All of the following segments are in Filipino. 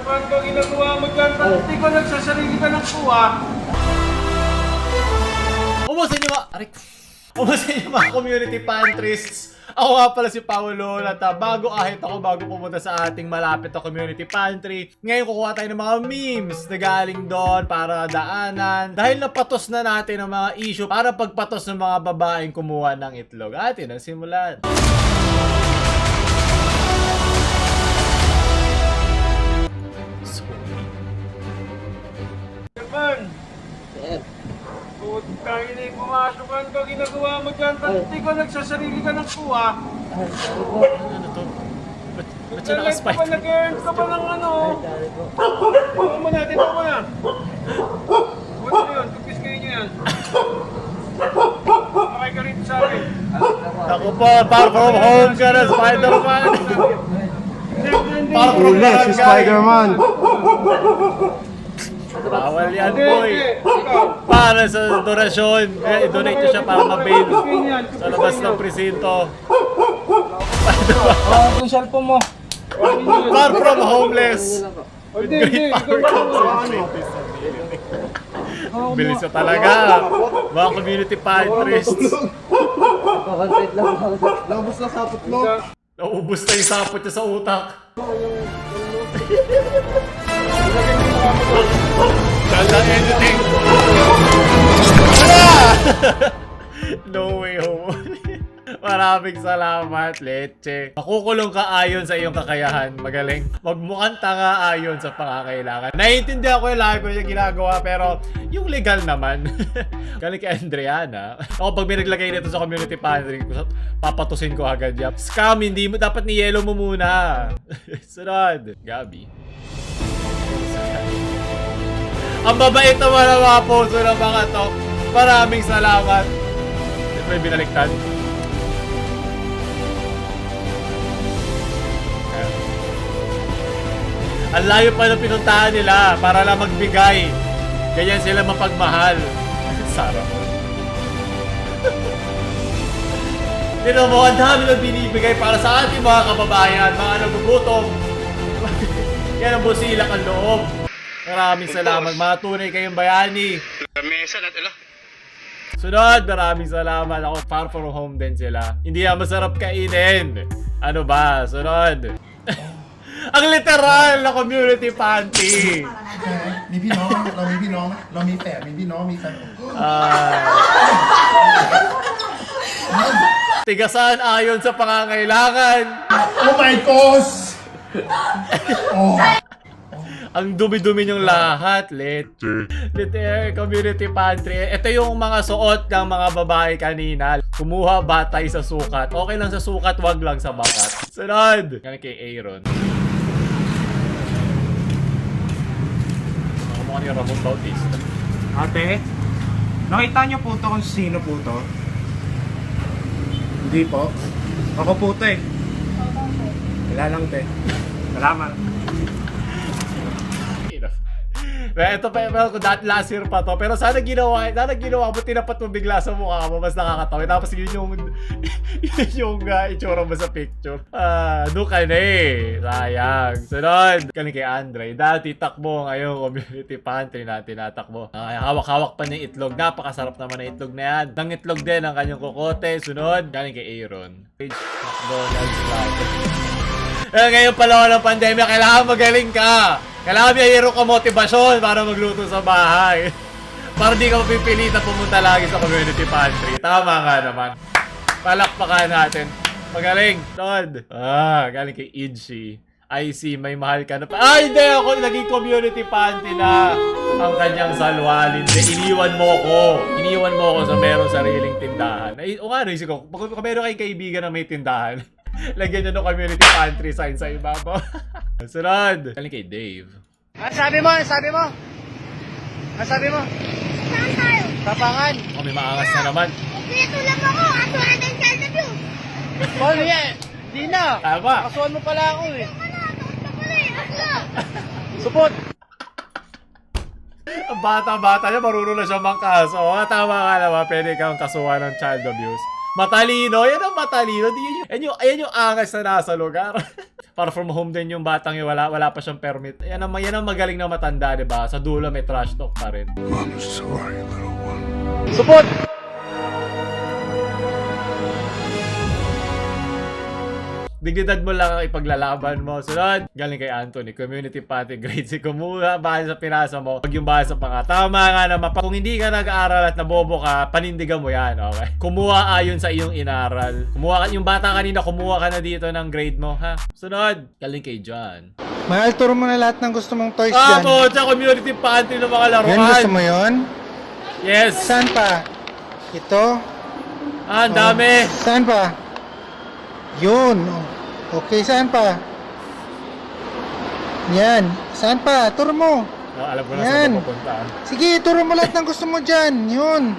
Ano ba ginagawa mo dyan? Hindi ko nagsasarili ka ng kuha. Kumusta niyo mga community pantries? Ako nga pala si Paolo at bago pumunta sa ating malapit na community pantry. Ngayon kukuha tayo ng mga memes na galing doon para daanan. Dahil napatos na natin ang mga issue para pagpatos ng mga babaeng kumuha ng itlog. Atin ang simulan. German! Sir. Putang ina, pumasok ka. Ano ba ginagawa mo dyan? Hindi ko nagsasarili ka ng kuha. Ano to? Ba't siya naka-spike? Ka ba nag-earn ka ba ng ano? Sorry po. Huwag mo natin, huwag mo na. Huwag mo yun, tupis kayo nyo yan. Pakay ka rin sa akin. Ako po, far from home ka na, Spider-Man! Far from Next, home, si Spider-Man. Bawal yan, boy! Para sa donasyon, i-donate nyo siya para ma-bail sa labas ng presinto. Yung cellphone mo. Far from homeless! With Hindi, great power comes responsibility. Bilis na talaga! Mga community pantries. Concentrate lang ako. Labos na sapot mo. Naubos na yung sapot niya sa utak. Ganda editing! No way home. Maraming salamat, Leche. Makukulong ka ayon sa iyong kakayahan. Magaling. Magmukhang tanga ayon sa pangangailangan. Naiintindihan ko yung lagi ko yung ginagawa, pero yung legal naman. Galing kay Andreana. Ako pag may naglagay nito sa community pantry, papatusin ko agad yan. Scam, hindi mo. Dapat ni-yellow mo muna. Sunod. Gabi. Ang babait naman ang mga poso ng mga to. Maraming salamat. Ito may binaliktad. Ang layo pa ng pinuntahan nila para lang magbigay. Ganyan sila mapagmahal. Sarap. Tino mo, ang dami nang binibigay para sa ating mga kababayan, mga nagugutom. Yan ang busilak ang loob. Maraming salamat, mga tunay kayong bayani. Mesa natin lang. Sunod, maraming salamat. Ako far from home din sila. Hindi yan masarap kainin. Ano ba? Sunod. Ang literal na community panty. มีพี่น้องเรามีพี่น้องเรามีแฝดมีพี่น้องมีแฟน Tigasan ayon sa pangangailangan. Oh my gosh! Oh. Ang dumi-dumi niyong lahat, Liter community pantry. Ito yung mga suot ng mga babae kanina. Kumuha batay sa sukat. Okay lang sa sukat, wag lang sa bakat. Sunod! Yan kay Aaron. Ako ni Ramon Bautista. Ate, nakita niyo po ito kung sino po ito? Hindi po. Ako po ito eh. Wala lang te. Salamat. Ito pa yung dati last year pa to. Pero sana ginawa mo, tinapat mo bigla sa mukha mo, mas nakakatawa. Tapos yun yung itsura mo sa picture. Doon ka na eh. Sayang. Sunod. Galing kay Andre. Dati takbo ngayon community pantry na tinatakbo. Hawak-hawak pa ng itlog. Napakasarap naman ng itlog na yan. Nang itlog din ang kanyang kokote. Sunod. Galing kay Aaron. Page McDonald's Latte. Ngayon pala ng pandemya, kailangan magaling ka. Kailangan biyayero ka motibasyon para magluto sa bahay. Para di ka mapipilitan pumunta lagi sa community pantry. Tama nga naman. Palakpakan natin. Magaling. Todd. Galing kay Idshi. I see, may mahal ka na pa. Hindi ako naging community pantry na ang kanyang salwalin. Iniwan mo ko sa meron sariling tindahan. O nga, naisip ko, kung meron kayong kaibigan na may tindahan, lagyan nyo ng community pantry sign sa ibabaw. Sunod. Galing kay Dave. Ano sabi mo? Saan tayo? Tapangan. May maangas na naman. Dito lang ako, ato natin sa interview. Paul, yan. Di na. Tama. Kasuhan mo pala ako eh. Asla! Support. Ang bata-bata niya, marunong na siya mangkaso. Tama ka naman, pwede kang kasuhan ng child abuse. Matalino, yan ang matalino. Ayan yung angas na nasa lugar. Far from home din yung batang yun, wala pa siyang permit. Yan ang magaling na matanda, di ba? Sa dulo may trash talk pa rin. Support! Dignidad mo lang ang ipaglalaban mo. Sunod, galing kay Anthony, community party grade 6. Kumuha base sa pinasa mo, pag yung base sa panga. Tama nga naman, kung hindi ka nag-aaral at nabobo ka, panindigan mo yan, okay? Kumuha ayon sa iyong inaral. Yung bata kanina, kumuha ka na dito ng grade mo, ha? Sunod, galing kay John. Mahal, turo mo na lahat ng gusto mong toys Ah, dyan. po, sa community party ng mga laruan. Yan, gusto mo yun? Yes. Saan pa? Ito? Ah, ang dami. Saan pa? Yun. Okay, saan pa? Yan. Saan pa? Turo mo. Oh, alam ko na Yan. saan pupunta. Sige, turo mo lahat ng gusto mo dyan. Yun.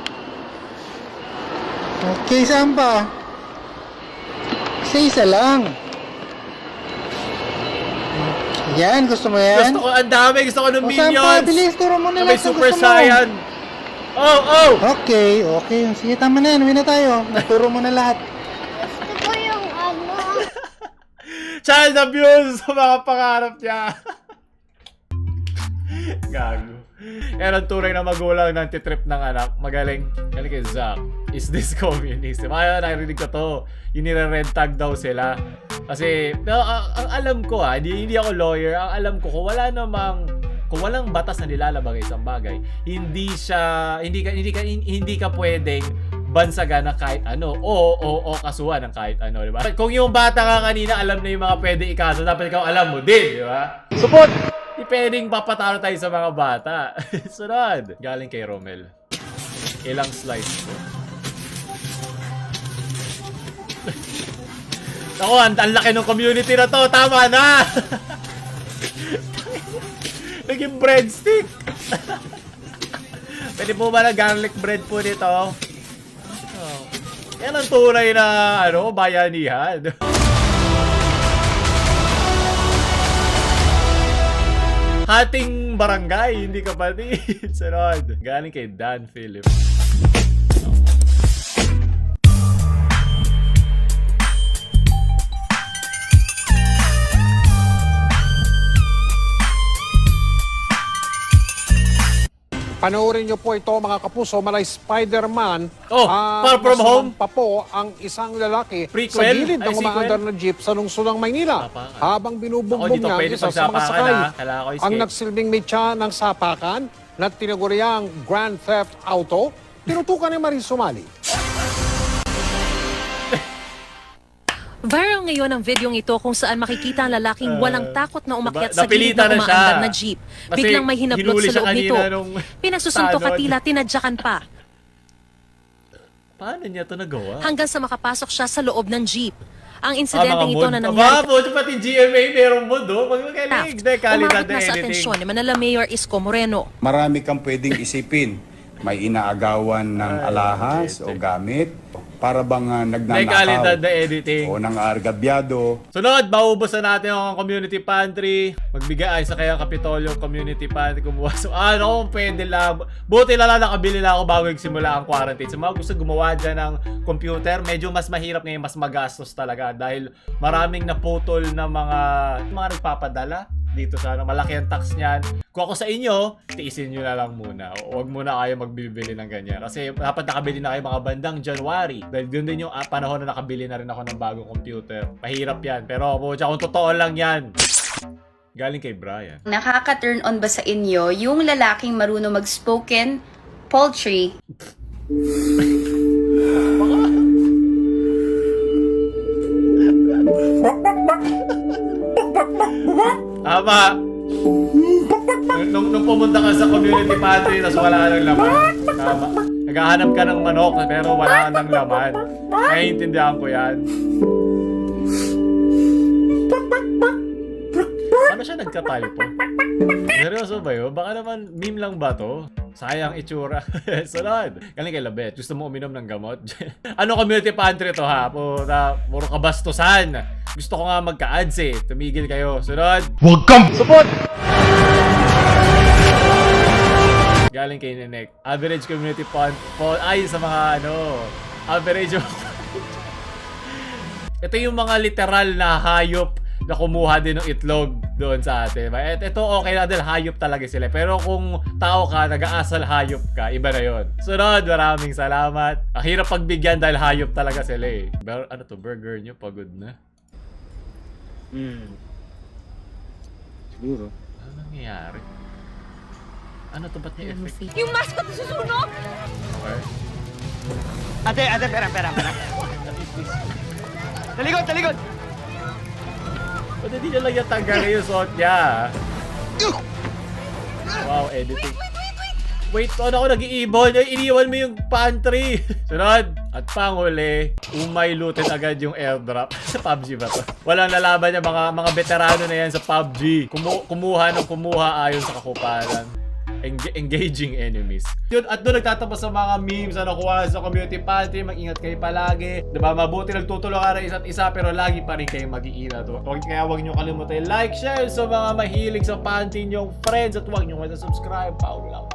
Okay, saan pa? Isa lang. Yan, gusto mo yan? Gusto ko, ang dami. Gusto ko ng O, saan pa? minions. Bilis, turo mo na Na may lahat ng Super gusto mo. Saiyan. Oh! Okay. Sige, tama na yan. Uwi na tayo. Naturo mo na lahat. Gusto ko yung ano. Child abuse sa mga pangarap niya. Gago. Yan ang tunay na magulang ng titrip ng anak. Magaling. Galing kay Zach. Is this communism? Ayun, narinig ko to. Yung nire-red tag daw sila. Kasi, ang alam ko hindi ako lawyer. Ang alam ko, kung walang batas na nilalabag isang bagay, hindi ka pwedeng bansagan na kahit ano o kasuhan ng kahit ano, di ba? Kung yung bata ka kanina alam na yung mga pwede ikaso, dapat ikaw alam mo din, di ba? Support! Hindi pwedeng papatalo tayo sa mga bata. Sunod. Galing kay Romel. Ilang slice ko. Ako, ang laki ng community na to. Tama na! Naging breadstick. Pwede po ba na garlic bread po nito? Oh. Yan ang tunay na bayanihan. Hating barangay, hindi kapatid. Sunod. Galing kay Dan Philip. Panoorin niyo po ito mga kapuso, malay Spider-Man. Oh, Far From Home. Pa po ang isang lalaki Prequel? sa gilid ng Ay, umaandar sequel? na jeep sa lungsodang Maynila. Sapakan. Habang Ako, binubugbog dito niya ang pwede isa sa mga pagsapakan, sakay. ha? Kailangan ko escape. Ang nagsilbing mitya ng sapakan na tinaguriang Grand Theft Auto, tinutukan ni Marie Sumali. Viral ngayon ang videong ito kung saan makikita ang lalaking walang takot na umakyat sa gilid napilitan ng na siya. umaandar na jeep. Kasi Biglang may hinablot hinuli sa siya loob nito. kanina nung Pinagsusuntok at tanod. tila tinadyakan pa Paano niya ito nagawa? hanggang sa makapasok siya sa loob ng jeep. Ang mga insidenteng ito mood. na nangyari po, pati GMA meron mood, Magmagaling. Taft, Kalidad umabot na na sa editing. atensyon ni Manila Mayor Isko Moreno. Marami kang pwedeng isipin. May inaagawan ng alahas o gamit para bang May kalidad nagnanakaw na editing. o nang argabyado. Sunod, maubos na natin ang community pantry. Magbigay sa kaya Kapitolyo community pantry. Kumuha. So, kung pwede lang. Buti lang nakabili na ako bago nagsimula ang quarantine. Sa mga gusto gumawa dyan ng computer, medyo mas mahirap ngayon, mas magastos talaga. Dahil maraming naputol na mga nagpapadala dito sa malaki ang tax niyan. Kung ako sa inyo, tiisin nyo na lang muna. Huwag muna kayo magbibili ng ganyan. Kasi dapat nakabili na kayo mga bandang January. Dahil yun din yung panahon na nakabili na rin ako ng bagong computer. Mahirap yan. Pero kung totoo lang yan. Galing kay Brian. Nakaka-turn on ba sa inyo yung lalaking marunong mag-spoken poultry? Tama. Nung pumunta ka sa community pantry, tapos wala ka ng laman. Tama. Naghahanap ka ng manok, pero wala ka ng laman. Naiintindihan ko yan. Paano siya nagka-typo? Seryoso ba yun? Baka naman meme lang ba to? Sayang itsura. Sunod. Galing kay Labet. Gusto mo uminom ng gamot? Ano community pantry to ha? Puro kabastusan. Gusto ko nga magka-ads eh. Tumigil kayo. Sunod. Huwag kang Support! Galing kay Nenek. Average community ay sa mga average. Ito yung mga literal na hayop na kumuha din ng itlog doon sa atin. At ito okay lang dahil hayop talaga sila. Pero kung tao ka, nag-aasal hayop ka, iba na yon. Sunod, maraming salamat. Ang hirap pagbigyan dahil hayop talaga sila eh. Ano to, burger nyo? Pagod na? Siguro. Ano nangyayari? Ano to, ba't niya effect? Yung mascot susunog! Okay. Ate, pera. Talikod! Ba't hindi nyo lang yung tanggalin yung suot niya? Wow, editing. Wait, ano ako nag-i-ibon? Iniwan mo yung pantry. Sunod. At panghuli, umay looted agad yung airdrop. Sa PUBG ba to? Walang lalaban niya, mga veterano na yan sa PUBG. Kumuha ayon sa kakupalan. Engaging enemies. Yun, at doon nagtatapos sa mga memes na nakuha sa community pantry. Mag-ingat kayo palagi. Diba? Mabuti nagtutulungan ng isa't isa pero lagi pa rin kayo mag-iingat. Kaya huwag nyo kalimutan like, share sa mga mahilig sa pantry nyong friends at huwag nyo subscribe. Paul lang.